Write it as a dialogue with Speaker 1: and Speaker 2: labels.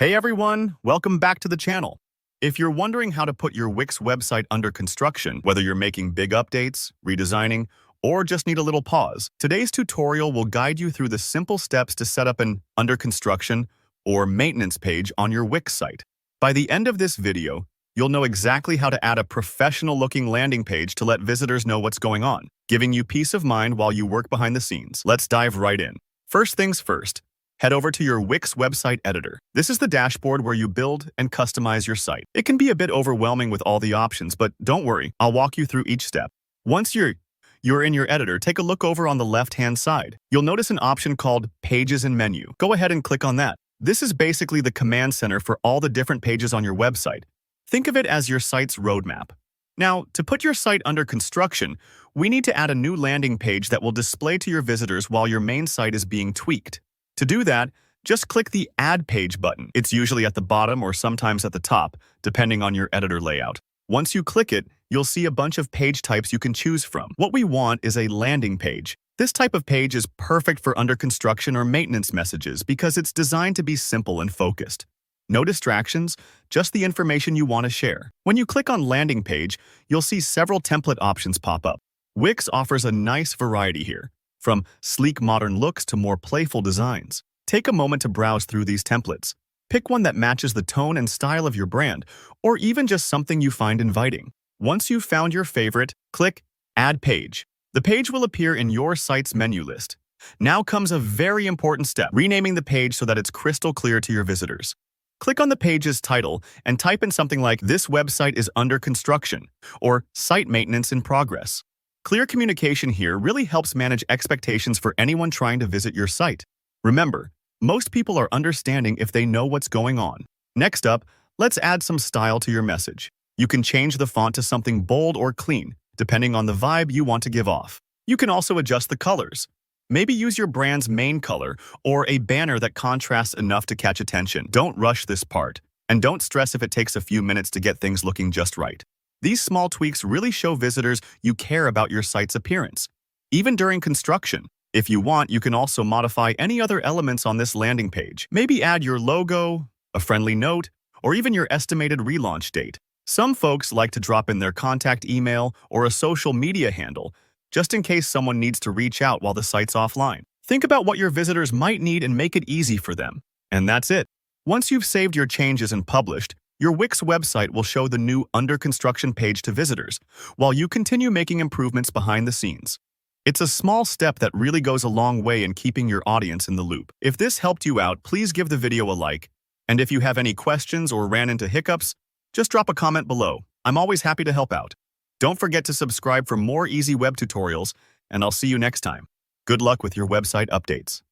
Speaker 1: Hey everyone, welcome back to the channel. If you're wondering how to put your Wix website under construction, whether you're making big updates, redesigning, or just need a little pause, today's tutorial will guide you through the simple steps to set up an under construction or maintenance page on your Wix site. By the end of this video, you'll know exactly how to add a professional-looking landing page to let visitors know what's going on, giving you peace of mind while you work behind the scenes. Let's dive right in. First things first. Head over to your Wix website editor. This is the dashboard where you build and customize your site. It can be a bit overwhelming with all the options, but don't worry, I'll walk you through each step. Once you're in your editor, take a look over on the left-hand side. You'll notice an option called Pages and Menu. Go ahead and click on that. This is basically the command center for all the different pages on your website. Think of it as your site's roadmap. Now, to put your site under construction, we need to add a new landing page that will display to your visitors while your main site is being tweaked. To do that, just click the Add Page button. It's usually at the bottom or sometimes at the top, depending on your editor layout. Once you click it, you'll see a bunch of page types you can choose from. What we want is a landing page. This type of page is perfect for under construction or maintenance messages because it's designed to be simple and focused. No distractions, just the information you want to share. When you click on Landing Page, you'll see several template options pop up. Wix offers a nice variety here, from sleek modern looks to more playful designs. Take a moment to browse through these templates. Pick one that matches the tone and style of your brand, or even just something you find inviting. Once you've found your favorite, click Add Page. The page will appear in your site's menu list. Now comes a very important step, renaming the page so that it's crystal clear to your visitors. Click on the page's title and type in something like "This website is under construction" or "Site maintenance in progress." Clear communication here really helps manage expectations for anyone trying to visit your site. Remember, most people are understanding if they know what's going on. Next up, let's add some style to your message. You can change the font to something bold or clean, depending on the vibe you want to give off. You can also adjust the colors. Maybe use your brand's main color or a banner that contrasts enough to catch attention. Don't rush this part, and don't stress if it takes a few minutes to get things looking just right. These small tweaks really show visitors you care about your site's appearance, even during construction. If you want, you can also modify any other elements on this landing page. Maybe add your logo, a friendly note, or even your estimated relaunch date. Some folks like to drop in their contact email or a social media handle, just in case someone needs to reach out while the site's offline. Think about what your visitors might need and make it easy for them. And that's it. Once you've saved your changes and published, your Wix website will show the new under construction page to visitors, while you continue making improvements behind the scenes. It's a small step that really goes a long way in keeping your audience in the loop. If this helped you out, please give the video a like. And if you have any questions or ran into hiccups, just drop a comment below. I'm always happy to help out. Don't forget to subscribe for more easy web tutorials, and I'll see you next time. Good luck with your website updates.